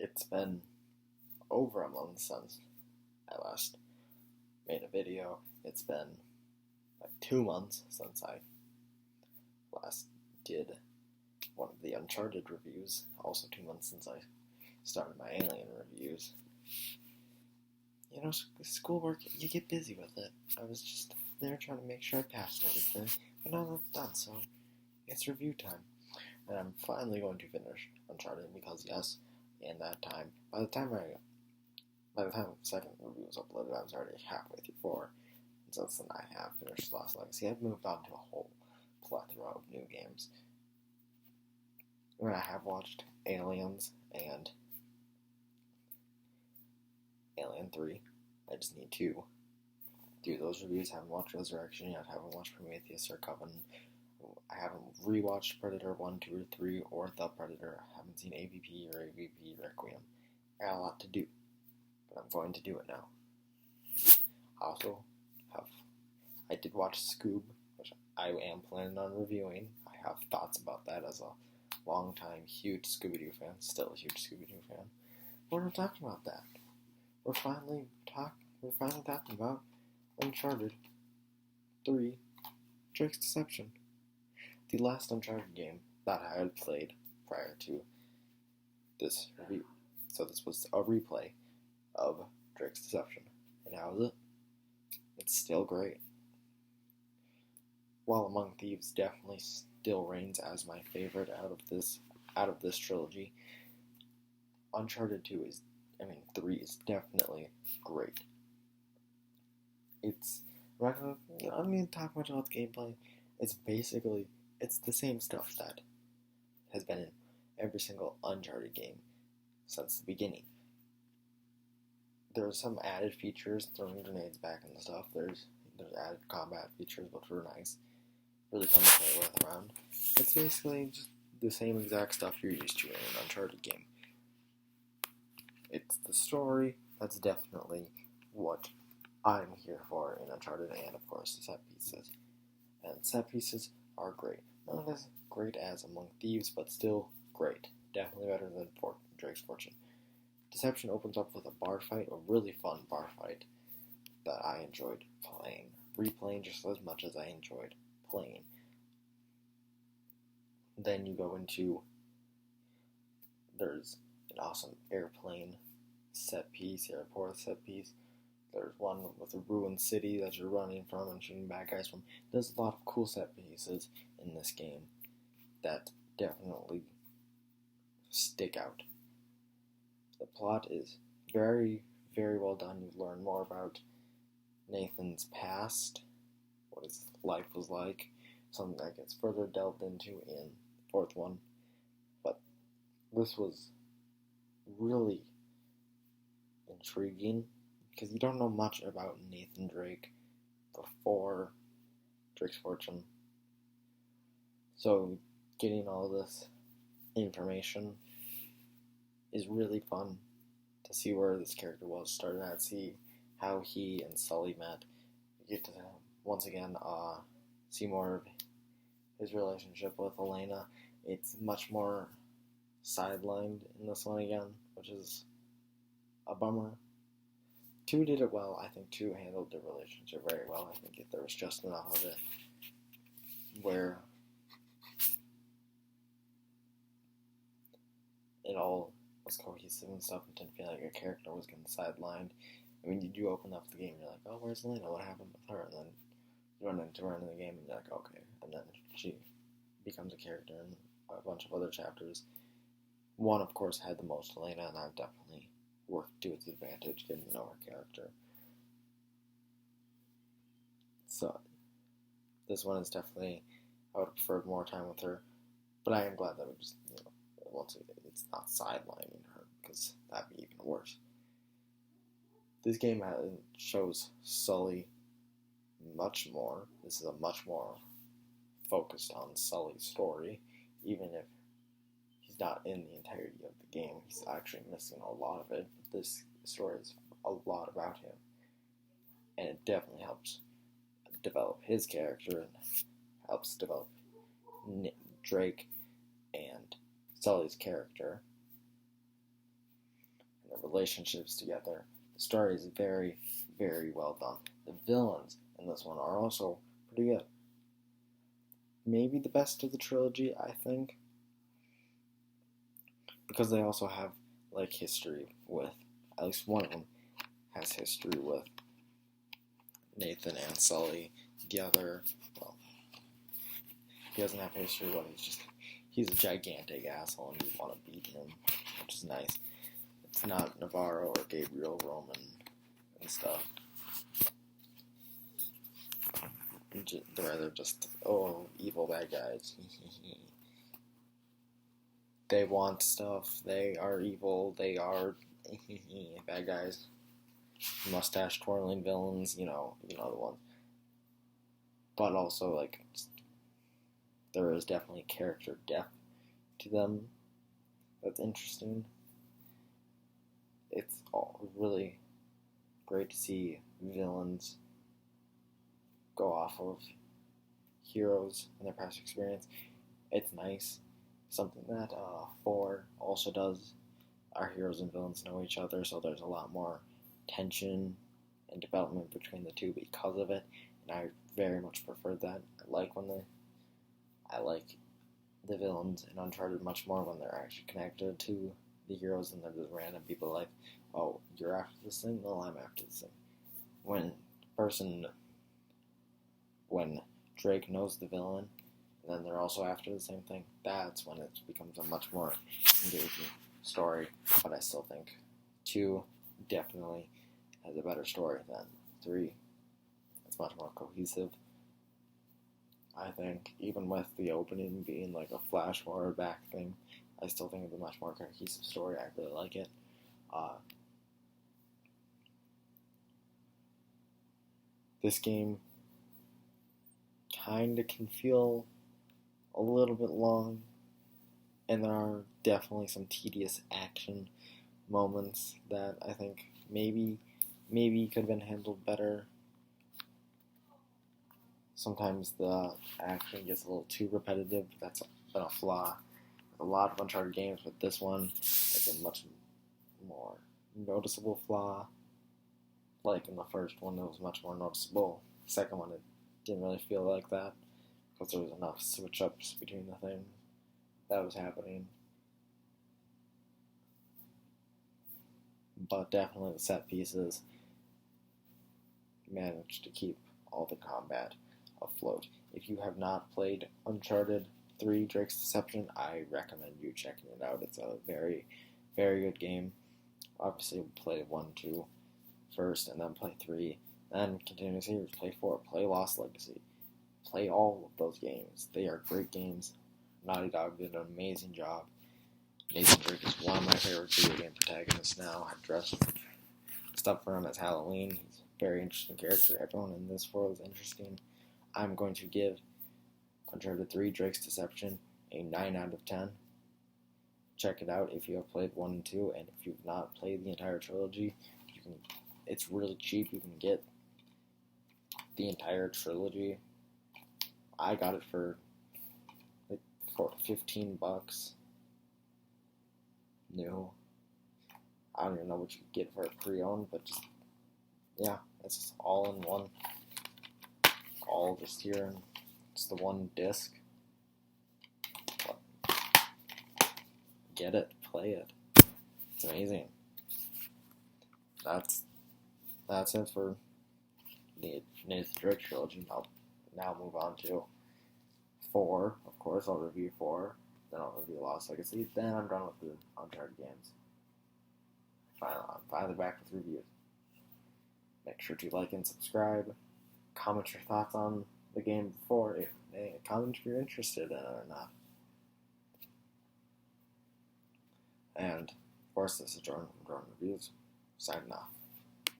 It's been over a month since I last made a video. It's been like 2 months since I last did one of the Uncharted reviews. Also 2 months since I started my Alien reviews. You know, schoolwork, you get busy with it. I was just there trying to make sure I passed everything, but now that's done, so it's review time. And I'm finally going to finish Uncharted because, yes, in that time, by the time the second review was uploaded, I was already halfway through 4. And since then, I have finished Lost Legacy. I've moved on to a whole plethora of new games. I have watched Aliens and Alien 3. I just need to do those reviews. Haven't watched Resurrection yet. Haven't watched Prometheus or Coven. I haven't rewatched Predator 1, 2, or 3, or The Predator. I haven't seen AVP or AVP Requiem. I got a lot to do, but I'm going to do it now. I did watch Scoob, which I am planning on reviewing. I have thoughts about that as a long-time huge Scooby-Doo fan, still a huge Scooby-Doo fan. But we're talking about that. We're finally talking about Uncharted 3, Drake's Deception. The last Uncharted game that I had played prior to this review. So this was a replay of Drake's Deception. And how is it? It's still great. While Among Thieves definitely still reigns as my favorite out of this trilogy, Uncharted 3 is definitely great. I'm not going to talk much about the gameplay. It's the same stuff that has been in every single Uncharted game since the beginning. There are some added features, throwing grenades back and stuff. There's added combat features, which were nice. Really fun to play with around. It's basically just the same exact stuff you're used to in an Uncharted game. It's the story that's definitely what I'm here for in Uncharted, and of course the set pieces. And set pieces are great. Not as great as Among Thieves, but still great. Definitely better than Drake's Fortune. Deception opens up with a bar fight, a really fun bar fight that I enjoyed replaying just as much as I enjoyed playing. Then you go into, there's an awesome airplane set piece, airport set piece. There's one with a ruined city that you're running from and shooting bad guys from. There's a lot of cool set pieces in this game that definitely stick out. The plot is very, very well done. You learn more about Nathan's past, what his life was like, something that gets further delved into in the fourth one. But this was really intriguing because you don't know much about Nathan Drake before Drake's Fortune. So getting all this information is really fun to see where this character was started at, see how he and Sully met. You get to once again see more of his relationship with Elena. It's much more sidelined in this one again, which is a bummer. 2 did it well. I think 2 handled the relationship very well. I think there was just enough of it where it all was cohesive and stuff. It didn't feel like a character was getting sidelined. I mean, you do open up the game, you're like, oh, where's Elena? What happened with her? And then you run into her in the game, and you're like, okay. And then she becomes a character in a bunch of other chapters. 1, of course, had the most Elena, and I've definitely worked to its advantage getting to know her character. So, this one is definitely, I would have preferred more time with her, but I am glad that we just, once again, it's not sidelining her, because that'd be even worse. This game shows Sully much more. This is a much more focused on Sully's story, even if he's not in the entirety of the game. He's actually missing a lot of it. But this story is a lot about him, and it definitely helps develop his character and helps develop Drake and Sully's character. relationships together. The story is very, very well done. The villains in this one are also pretty good. Maybe the best of the trilogy, I think, because they also have like history with, at least one of them has history with Nathan and Sully. The other, well, he doesn't have history, but he's a gigantic asshole and you want to beat him, which is nice. It's not Navarro or Gabriel Roman and stuff. They're rather just, evil bad guys. They want stuff, they are evil, they are bad guys. Mustache twirling villains, you know the ones. But also, like, there is definitely character depth to them that's interesting. It's all really great to see villains go off of heroes and their past experience. It's nice. Something that 4 also does. Our heroes and villains know each other, so there's a lot more tension and development between the two because of it, and I very much prefer that. I like the villains in Uncharted much more when they're actually connected to the heroes and they're just random people like, oh, you're after this thing? No, I'm after this thing. When Drake knows the villain, and then they're also after the same thing, that's when it becomes a much more engaging story. But I still think 2 definitely has a better story than 3. It's much more cohesive. I think, even with the opening being like a flash forward back thing, I still think it's a much more cohesive story. I really like it. This game kinda can feel a little bit long, and there are definitely some tedious action moments that I think maybe could have been handled better. Sometimes the action gets a little too repetitive. That's been a flaw with a lot of Uncharted games, but this one is a much more noticeable flaw. Like in the first one, it was much more noticeable. The second one, it didn't really feel like that because there was enough switch-ups between the things that was happening. But definitely the set pieces managed to keep all the combat afloat. If you have not played Uncharted 3 Drake's Deception, I recommend you checking it out. It's a very, very good game. Obviously, play 1, 2 first, and then play 3. Then continue the series. Play 4. Play Lost Legacy. Play all of those games. They are great games. Naughty Dog did an amazing job. Nathan Drake is one of my favorite video game protagonists now. I dressed stuff for him as Halloween. He's a very interesting character. Everyone in this world is interesting. I'm going to give Uncharted 3 Drake's Deception a 9 out of 10. Check it out if you have played 1 and 2, and if you've not played the entire trilogy, it's really cheap. You can get the entire trilogy. I got it for like $15 new. I don't even know what you could get for a pre-owned, but just, yeah, it's just all in one. All just here, and it's the one disc. But get it, play it. It's amazing. That's it for the Nathan Drake trilogy. I'll now move on to 4. Of course, I'll review 4. Then I'll review Lost Legacy. Then I'm done with the Uncharted games. I'm finally back with reviews. Make sure to like and subscribe. Comment your thoughts on the game before. Comment if you're interested in it or not. And of course, this is Jordan from Jordan Reviews, signing off.